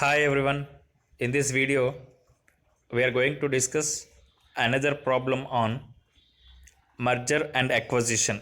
Hi everyone. In this video, we are going to discuss another problem on merger and acquisition.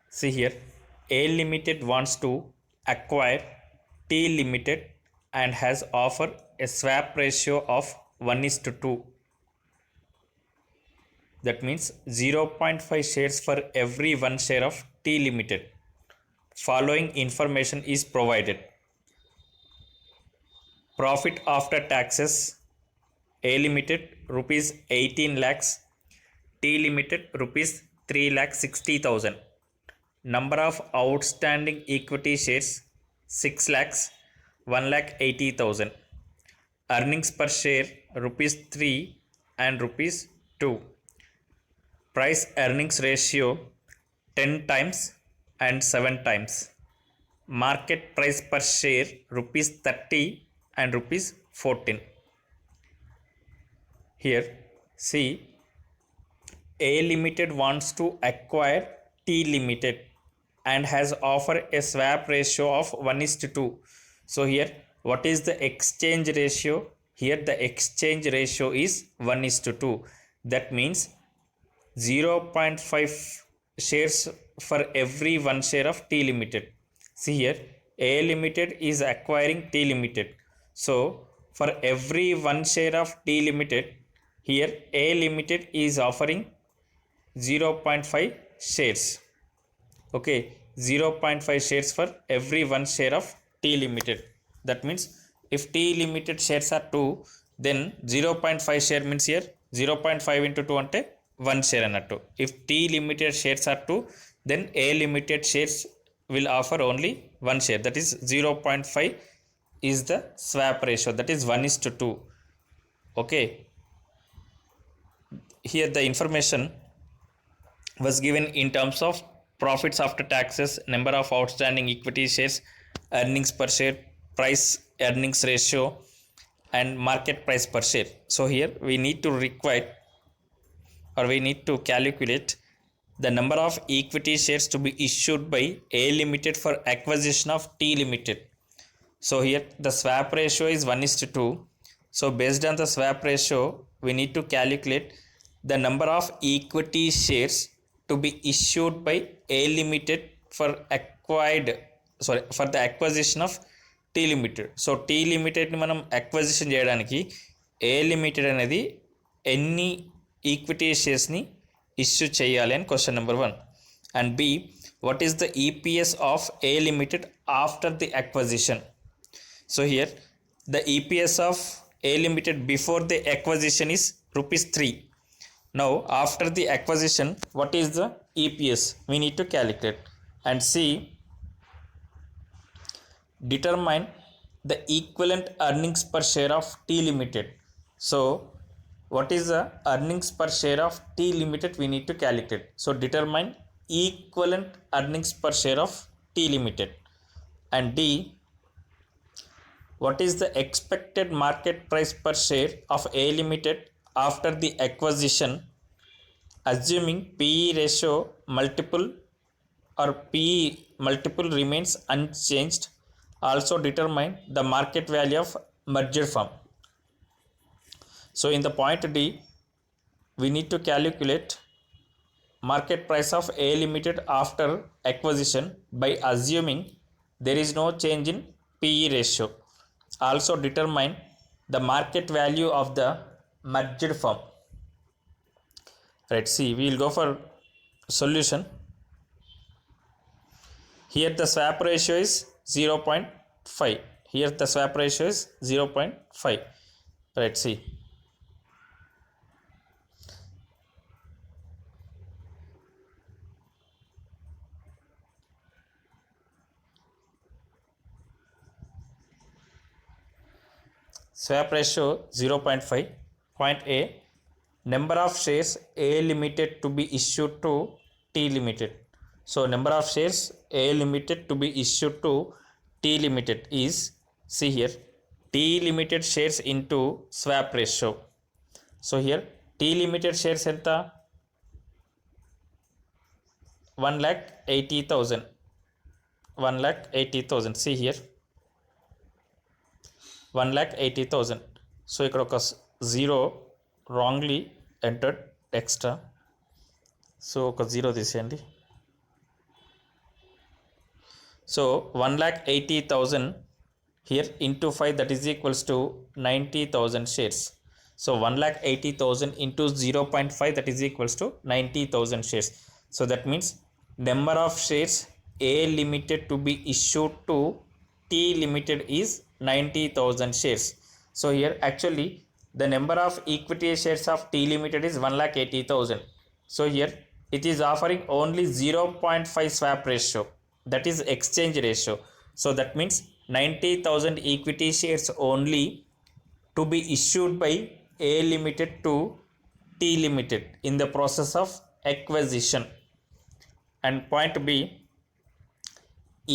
See here, A Limited wants to acquire T Limited and has offered a swap ratio of 1:2. That means 0.5 shares for every 1 share of T Limited. Following information is provided. Profit after taxes A Limited rupees 18 lakhs, T Limited rupees 3 lakh 60,000. Number of outstanding equity shares 6 lakhs 1 lakh 80,000. Earnings per share rupees 3 and rupees 2. Price earnings ratio 10 times and 7 times. Market price per share rupees 30 and rupees 14. Here, see, A Limited wants to acquire T Limited and has offered a swap ratio of 1:2. So here, what is the exchange ratio? Here the exchange ratio is 1:2. That means 0.5 shares for every 1 share of T Limited. See here, A Limited is acquiring T Limited. So for every 1 share of T Limited, here A Limited is offering 0.5 shares. Okay, 0.5 shares for every 1 share of T Limited. That means if T Limited shares are 2, then 0.5 share means here 0.5 into 2 ante 1 share annattu. If T Limited shares are 2, then A Limited shares will offer only 1 share, that is 0.5 is the swap ratio, that is 1:2. Okay, here the information was given in terms of profits after taxes, number of outstanding equity shares, earnings per share, price earnings ratio, and market price per share. So here we need to require, or we need to calculate the number of equity shares to be issued by A Limited for acquisition of T Limited. So here the swap ratio is 1:2. So based on the swap ratio, we need to calculate the number of equity shares to be issued by A Limited for the acquisition of T Limited. So T Limited ni manam acquisition cheyadaniki A Limited anedi ఎన్ని equity షేర్స్ని issue చేయాలి అని question number 1. And B, what is the EPS of A limited after the acquisition. So here the EPS of A limited before the acquisition is rupees 3. Now after the acquisition, what is the EPS? We need to calculate. And see, determine the equivalent earnings per share of T Limited. So what is the earnings per share of T Limited? We need to calculate. So determine equivalent earnings per share of T Limited. And D, what is the expected market price per share of A Limited after the acquisition, assuming PE ratio multiple or PE multiple remains unchanged. Also determine the market value of merger firm. So in the point D, we need to calculate market price of A Limited after acquisition by assuming there is no change in PE ratio. Also determine the market value of the merged firm. Right, see, we will go for solution. Here the swap ratio is 0.5. Here the swap ratio is 0.5. Right, see. Swap ratio 0.5. Point A, number of shares A Limited to be issued to T Limited. So number of shares A Limited to be issued to T Limited is, see here, T Limited shares into swap ratio. So here T Limited shares enta 1,80,000. 1,80,000. See here, 1,80,000. So ఇక్కడ ఒక zero wrongly entered extra, so ఒక zero తీసేయండి. So 1,80,000 here into 5, that is equals to 90,000 shares. So 1,80,000 into 0.5, that is equals to 90,000 shares. So that means number of shares A limited to be issued to T limited is 90,000 shares. So here actually the number of equity shares of T limited is 1,80,000. So here it is offering only 0.5 swap ratio, that is exchange ratio. So that means 90,000 equity shares only to be issued by A limited to T limited in the process of acquisition. And point B,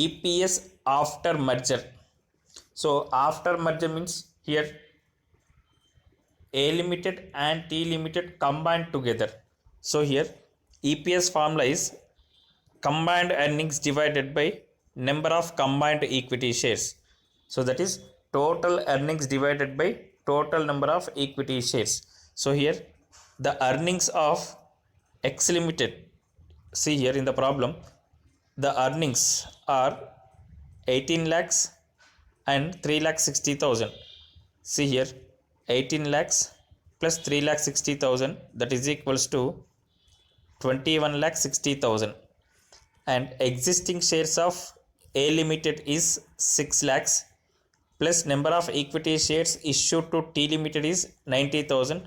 EPS after merger. So after merger means here A limited and T limited combined together. So here EPS formula is combined earnings divided by number of combined equity shares. So that is total earnings divided by total number of equity shares. So here the earnings of X limited, see here in the problem the earnings are 18 lakhs and 3,60,000. See here 18 lakhs plus 3,60,000, that is equals to 21,60,000. And existing shares of A limited is 6 lakhs plus number of equity shares issued to T limited is 90,000,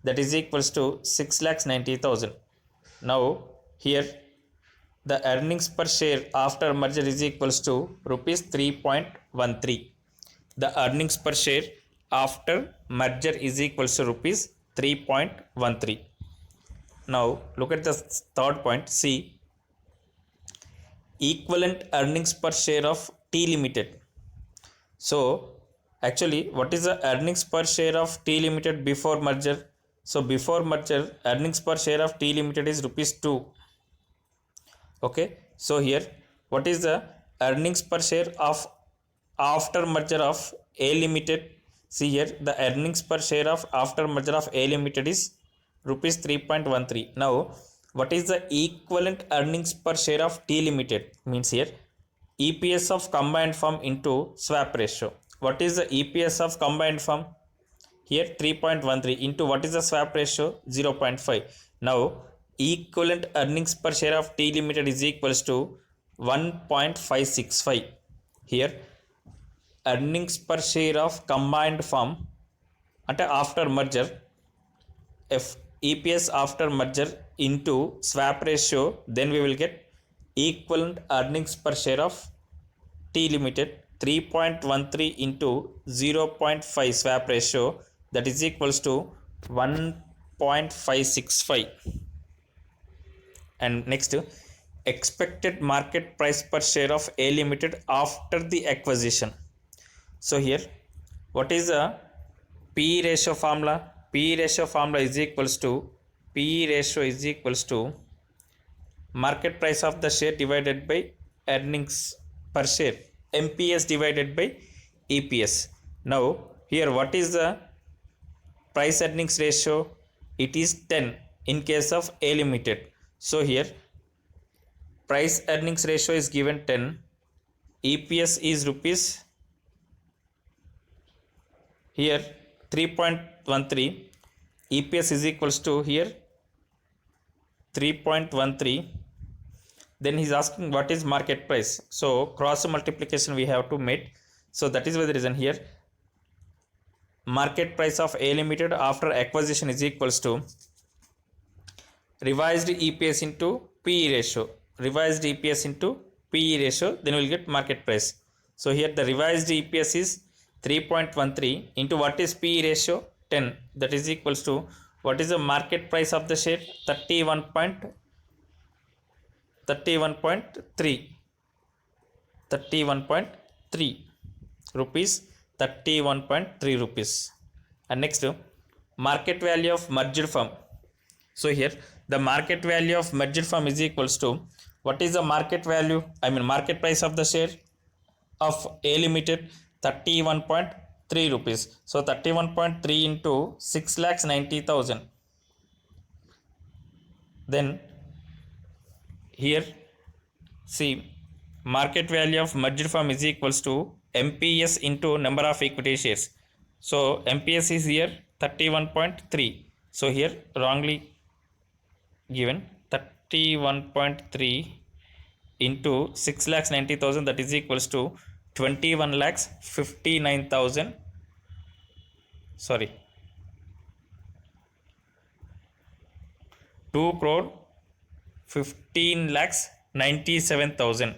that is equals to 6,90,000. Now here the earnings per share after merger is equals to rupees 3.13. The earnings per share after merger is equals to rupees 3.13. Now look at the third point. See, equivalent earnings per share of T limited. So actually what is the earnings per share of T limited before merger? So before merger earnings per share of T limited is rupees 2. Okay, so here what is the earnings per share of after merger of A limited? See here the earnings per share of after merger of A limited is rupees 3.13. Now what is the equivalent earnings per share of T limited? Means here EPS of combined firm into swap ratio. What is the EPS of combined firm? Here 3.13 into what is the swap ratio? 0.5. Now equivalent earnings per share of T limited is equals to 1.565. Here earnings per share of combined firm ante after merger, if EPS after merger into swap ratio, then we will get equivalent earnings per share of T limited 3.13 into 0.5 swap ratio, that is equals to 1.565. And next, expected market price per share of A limited after the acquisition. So here what is the P ratio formula? P ratio formula is equals to market price of the share divided by earnings per share, MPS divided by EPS. Now here what is the price earnings ratio? It is 10 in case of A limited. So here price earnings ratio is given 10, EPS is rupees here 3.13, EPS is equals to here 3.13. Then he is asking what is market price. So cross multiplication we have to make. So that is why the reason here market price of A limited after acquisition is equals to revised EPS into PE ratio. Revised EPS into PE ratio, then we will get market price. So here the revised EPS is 3.13 into what is PE ratio? 10. That is equals to what is the market price of the share? 31.3 rupees, 31.3 rupees. And next, market value of merged firm. So here the market value of merged firm is equals to what is the market value, market price of the share of A limited? 31.3 3 rupees. So 31.3 into 6,90,000. Then here see, market value of merged firm is equals to MPS into number of equity shares. So MPS is here 31.3. So here wrongly given 31.3 into 6,90,000, that is equals to 21,59,000. Sorry, 2 crore 15,97,000.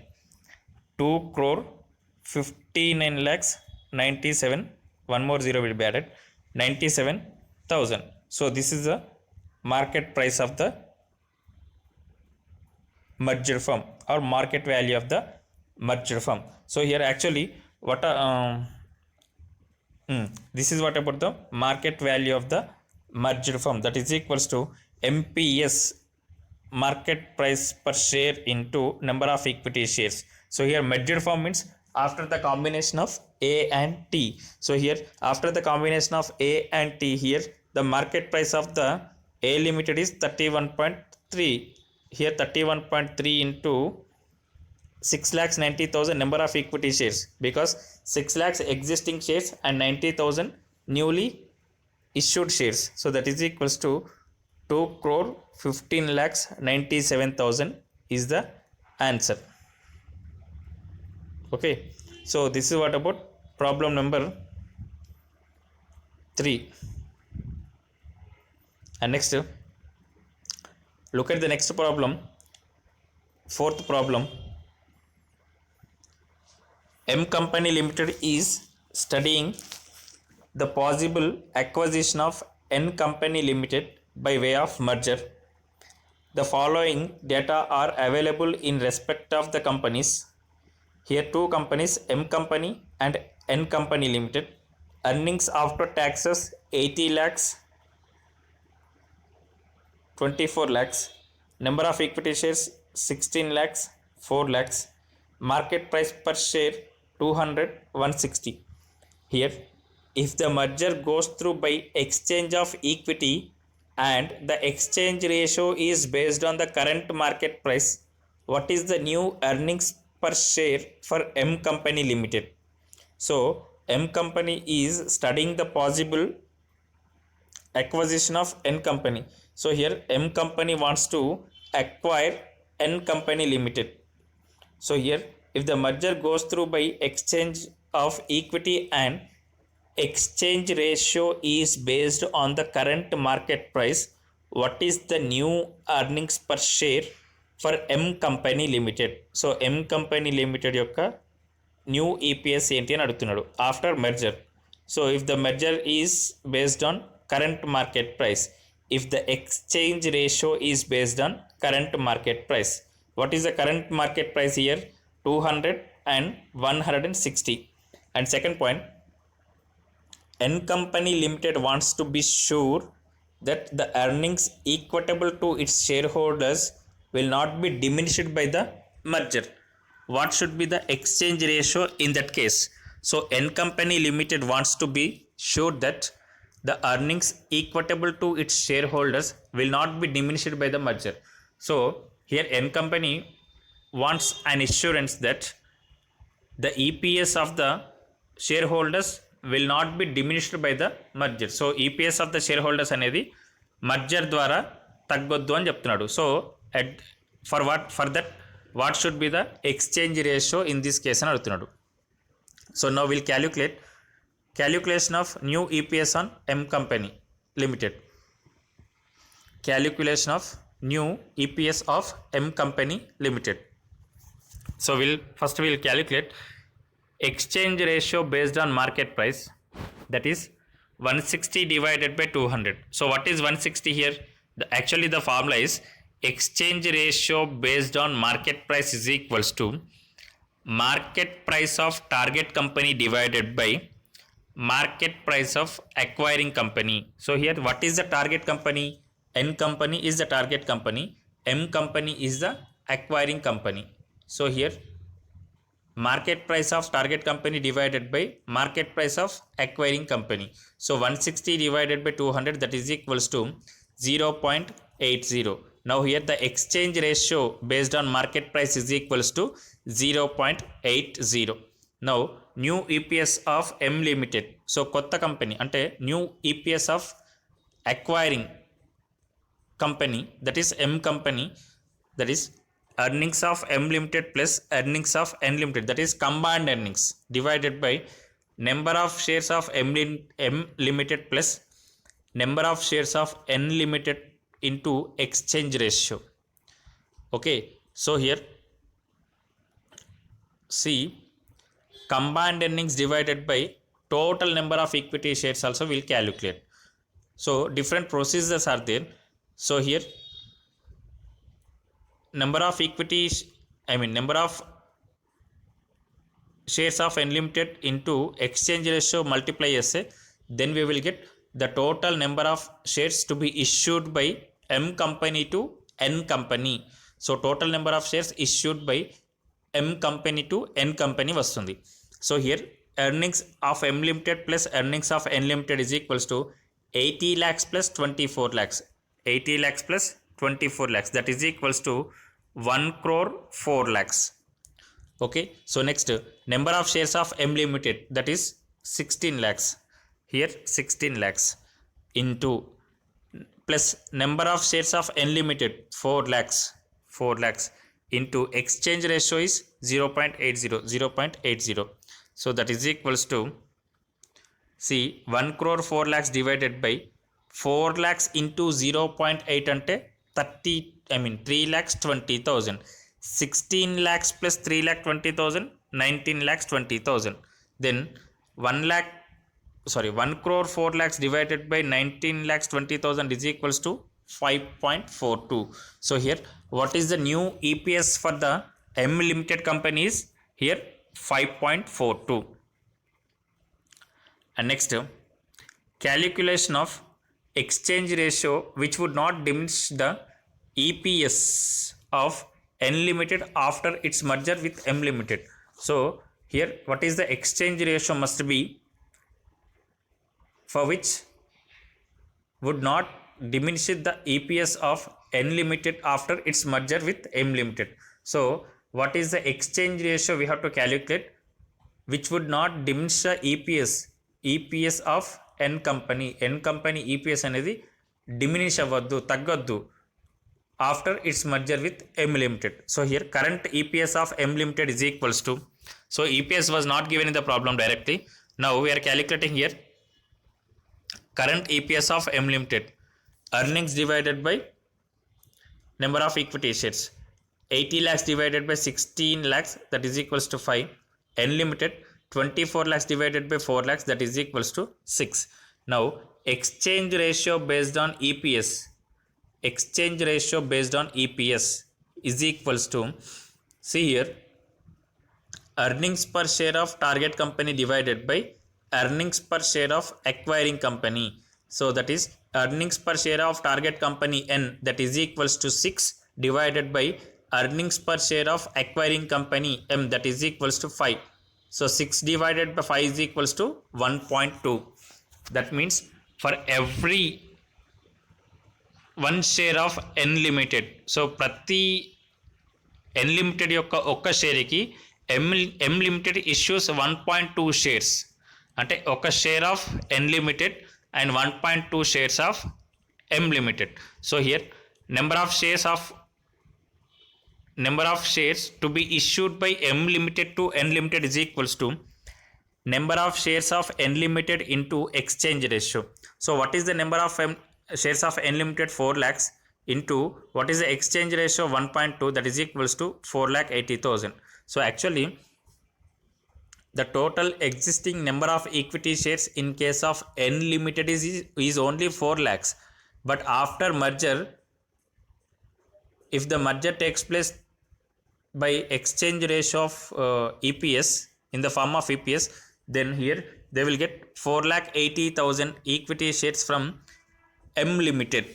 2 crore 59,97. One more zero will be added. 97,000. So this is the market price of the merged firm, or market value of the merged firm. So here actually what this is what about the market value of the merged firm, that is equals to MPS, market price per share, into number of equity shares. So here merged firm means after the combination of A and T. So here after the combination of A and T, here the market price of the A limited is 31.3. Here 31.3 into 6,90,000 number of equity shares, because 6 lakhs existing shares and 90,000 newly issued shares. So that is equals to 2 crore 15,97,000 is the answer. Okay, so this is what about problem number 3. And next, look at the next problem, 4th problem. M Company Limited is studying the possible acquisition of N Company Limited by way of merger. The following data are available in respect of the companies. Here 2 companies, M Company and N Company Limited. Earnings after taxes 80 lakhs, 24 lakhs. Number of equity shares 16 lakhs, 4 lakhs. Market price per share 200, 160. Here, if the merger goes through by exchange of equity and the exchange ratio is based on the current market price, what is the new earnings per share for M Company Limited? So M Company is studying the possible acquisition of N Company. So here M Company wants to acquire N Company Limited. So here if the merger goes through by exchange of equity and exchange ratio is based on the current market price, what is the new earnings per share for M Company Limited? So M Company Limited యొక్క new EPS ఏంటి అని అడుగుతున్నాడు after merger. So if the merger is based on current market price, if the exchange ratio is based on current market price, what is the current market price here? 200 and 160. And second point, N Company Limited wants to be sure that the earnings equitable to its shareholders will not be diminished by the merger. What should be the exchange ratio in that case? So N Company Limited wants to be sure that the earnings equitable to its shareholders will not be diminished by the merger. So here N Company wants an assurance that the EPS of the shareholders will not be diminished by the merger. So EPS of the shareholders అనేది merger ద్వారా తగ్గొద్దు అని చెప్తున్నాడు. So for that what should be the exchange ratio in this case అని అడుగుతున్నాడు. So now we'll calculation of new EPS on M Company Limited. Calculation of new EPS of M Company Limited. So we'll calculate exchange ratio based on market price, that is 160 divided by 200. So what is 160 here? Actually the formula is exchange ratio based on market price is equals to market price of target company divided by market price of acquiring company. So here what is the target company? N Company is the target company, M Company is the acquiring company. So here market price of target company divided by market price of acquiring company. So 160 divided by 200, that is equals to 0.80. Now here the exchange ratio based on market price is equals to 0.80. Now new EPS of M Limited. So kotta company ante new EPS of acquiring company, that is M company, that is earnings of M Limited plus earnings of N Limited, that is combined earnings, divided by number of shares of M Limited plus number of shares of N Limited into exchange ratio. Okay, so here see, combined earnings divided by total number of equity shares also will calculate. So different procedures are there. So here number of equities, number of shares of N Limited into exchange ratio multiply SA, then we will get the total number of shares to be issued by M company to N company. So total number of shares issued by M company to N company vastundi. So here earnings of M Limited plus earnings of N Limited is equals to 80 lakhs plus 24 lakhs. 80 lakhs plus 24 lakhs, that is equals to 1 crore 4 lakhs. Okay, so next number of shares of M Limited, that is 16 lakhs. Here 16 lakhs into plus number of shares of N Limited 4 lakhs. 4 lakhs into exchange ratio is 0.80. 0.80. So that is equals to, see, 1 crore 4 lakhs divided by 4 lakhs into 0.8 ante 3 lakhs 20,000. 16 lakhs plus 3 lakh 20,000, 19 lakhs 20,000. Then 1 crore 4 lakhs divided by 19 lakhs 20,000 is equals to 5.42. So here what is the new EPS for the M Limited company is here 5.42. And next, calculation of exchange ratio which would not diminish the EPS of N Limited after its merger with M Limited. So here what is the exchange ratio must be for which would not diminish the EPS of N Limited after its merger with M Limited. So what is the exchange ratio we have to calculate which would not diminish the EPS of N company. N company EPS అనేది diminish అవ్వద్దు, తగ్గొద్దు after its merger with M Limited. So here current EPS of M Limited is equals to, so EPS was not given in the problem directly. Now we are calculating here current EPS of M Limited, earnings divided by number of equity shares. 80 lakhs divided by 16 lakhs, that is equals to 5. N Limited 24 lakhs divided by 4 lakhs, that is equals to 6. Now exchange ratio based on EPS, exchange ratio based on EPS is equals to, see here, earnings per share of target company divided by earnings per share of acquiring company. So that is earnings per share of target company N, that is equals to 6 divided by earnings per share of acquiring company M, that is equals to 5. So 6 divided by 5 is equals to 1.2. That means for every 1 share of N Limited, so ప్రతి N Limited యొక్క ఒక్క షేర్కి M Limited issues 1.2 shares, అంటే ఒక share of N Limited and 1.2 shares of M Limited. So here number of shares to be issued by M Limited to N Limited is equals to number of shares of N Limited into exchange ratio. So what is the number of shares of N Limited? 4 lakhs into what is the exchange ratio? 1.2, that is equals to 4,80,000. So actually the total existing number of equity shares in case of N Limited is only 4 lakhs. But after merger, if the merger takes place by exchange ratio of EPS in the form of EPS, then here they will get 4,80,000 equity shares from M Limited.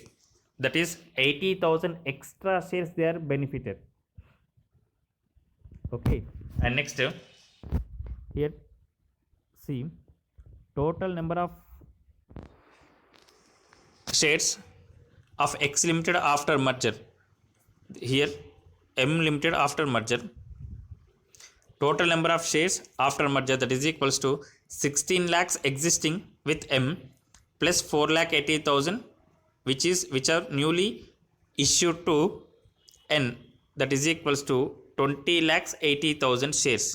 That is 80,000 extra shares they are benefited. Okay, and next here see total number of shares of X Limited after merger. Here M Limited after merger, total number of shares after merger, that is equals to 16 lakhs existing with M plus 4,80,000 which are newly issued to N, that is equals to 20,80,000 shares.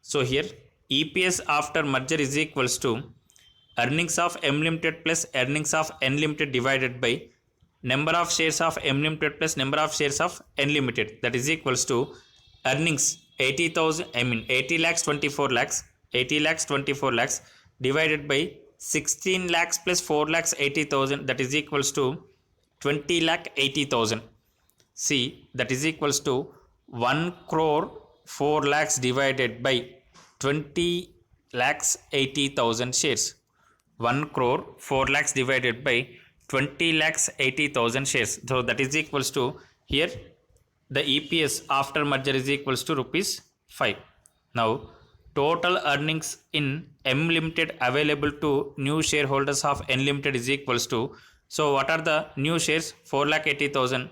So here EPS after merger is equals to earnings of M Limited plus earnings of N Limited divided by number of shares of M Limited plus number of shares of N Limited, that is equals to earnings 80 lakhs 24 lakhs divided by 16 lakhs plus 4 lakhs 80,000, that is equals to 20 lakh 80,000. See, that is equals to 1 crore 4 lakhs divided by 20 lakhs 80,000 shares. 1 crore 4 lakhs divided by 20 lakhs 80,000 shares. So that is equals to, here the EPS after merger is equals to rupees 5. Now total earnings in M Limited available to new shareholders of N Limited is equals to, so what are the new shares? 4,80,000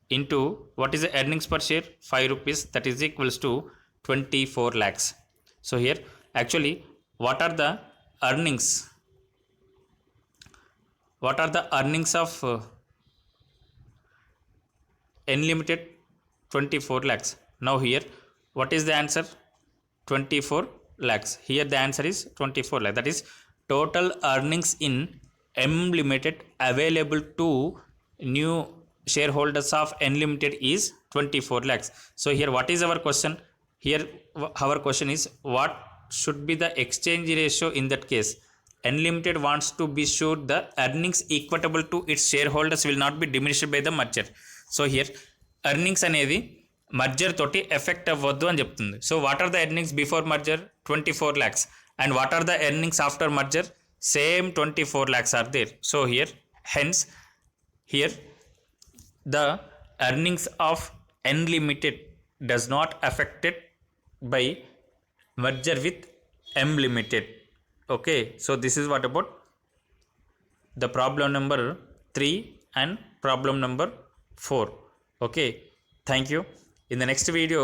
into what is the earnings per share? 5 rupees, that is equals to 24 lakhs. So here actually what are the earnings? What are the earnings of N Limited? 24 lakhs. Now here what is the answer? 24 lakhs. Here the answer is 24 lakhs. That is total earnings in M Limited available to new shareholders of N Limited is 24 lakhs. So here what is our question? Here our question is, what should be the exchange ratio in that case? N Limited wants to be sure the earnings equitable to its shareholders will not be diminished by the merger. So here earnings అనేది merger తోటి effect అవ్వద్దు అని చెప్తుంది. So what are the earnings before merger? 24 lakhs. And what are the earnings after merger? Same 24 lakhs are there. So here hence here the earnings of N Limited does not affected by merger with M Limited. Okay, so this is what about the problem number 3 and problem number 4. Okay, thank you. In the next video